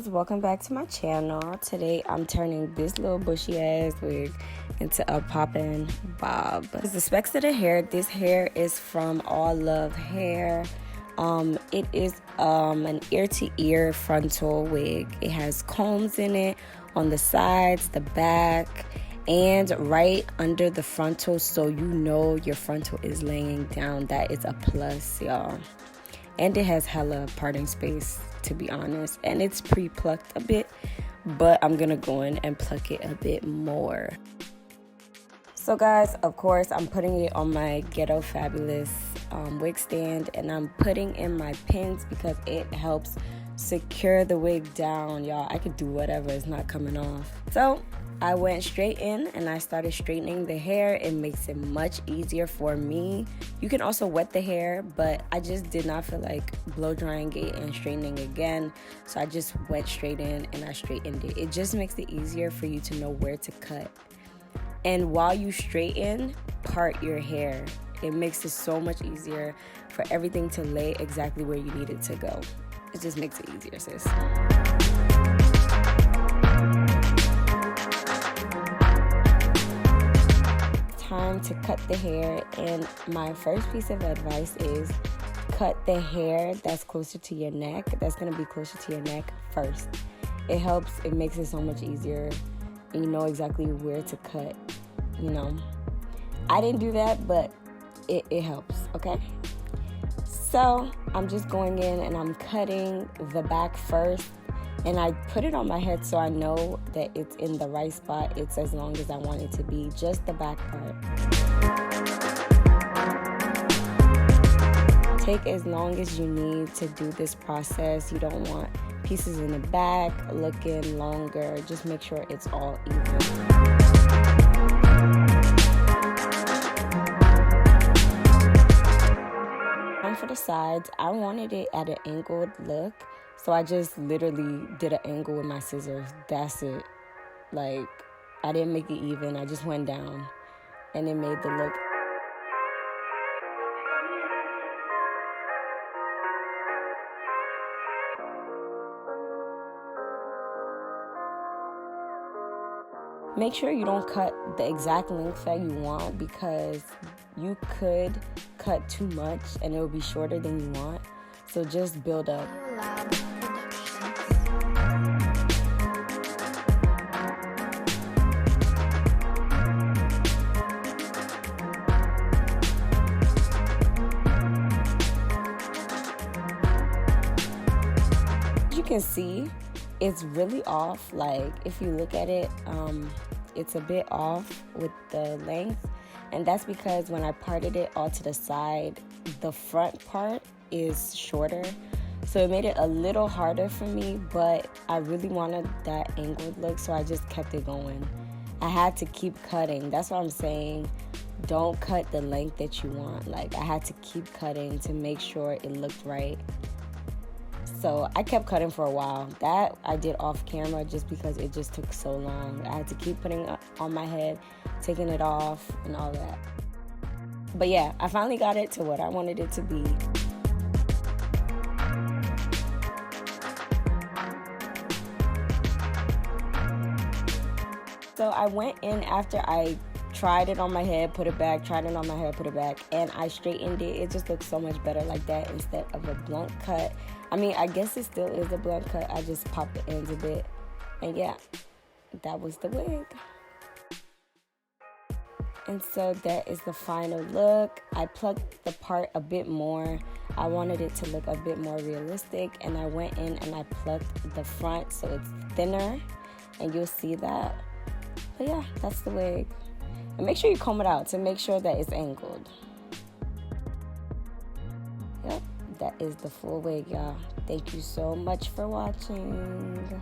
Welcome back to my channel. Today I'm turning this little bushy ass wig into a poppin' bob. The specs of the hair, this hair is from All Love Hair. It is an ear to ear frontal wig. It has combs in it on the sides, the back, and right under the frontal, so you know your frontal is laying down. That is a plus, y'all. And it has hella parting space, to be honest, and it's pre-plucked a bit, but I'm gonna go in and pluck it a bit more. So guys, of course, I'm putting it on my Ghetto Fabulous wig stand, and I'm putting in my pins because it helps secure the wig down, y'all. I could do whatever, it's not coming off. So I went straight in and I started straightening the hair. It makes it much easier for me. You can also wet the hair, but I just did not feel like blow drying it and straightening again. So I just went straight in and I straightened it. It just makes it easier for you to know where to cut. And while you straighten, part your hair. It makes it so much easier for everything to lay exactly where you need it to go. It just makes it easier, sis. Time to cut the hair, and my first piece of advice is cut the hair that's closer to your neck, that's going to be closer to your neck first. It helps, it makes it so much easier, and you know exactly where to cut, you know. I didn't do that, but it helps, okay? So I'm just going in and I'm cutting the back first, and I put it on my head so I know that it's in the right spot. It's as long as I want it to be, just the back part. Take as long as you need to do this process. You don't want pieces in the back looking longer. Just make sure it's all even. For the sides, I wanted it at an angled look, so I just literally did an angle with my scissors. That's it. Like, I didn't make it even, I just went down and it made the look. Make sure you don't cut the exact length that you want, because you could cut too much and it will be shorter than you want. So just build up. You can see it's really off. Like, if you look at it, it's a bit off with the length, and that's because when I parted it all to the side, the front part is shorter, so it made it a little harder for me, but I really wanted that angled look, so I just kept it going. I had to keep cutting. That's what I'm saying. Don't cut the length that you want. Like, I had to keep cutting to make sure it looked right. So I kept cutting for a while. That I did off camera just because it just took so long. I had to keep putting it on my head, taking it off, and all that. But yeah, I finally got it to what I wanted it to be. So I went in after I tried it on my head, put it back, tried it on my head, put it back, and I straightened it. It just looks so much better like that instead of a blunt cut. I mean, I guess it still is a blunt cut. I just popped the ends a bit. And yeah, that was the wig. And so that is the final look. I plucked the part a bit more. I wanted it to look a bit more realistic, and I went in and I plucked the front so it's thinner, and you'll see that. But yeah, that's the wig. And make sure you comb it out to make sure that it's angled. Yep, that is the full wig, y'all. Thank you so much for watching.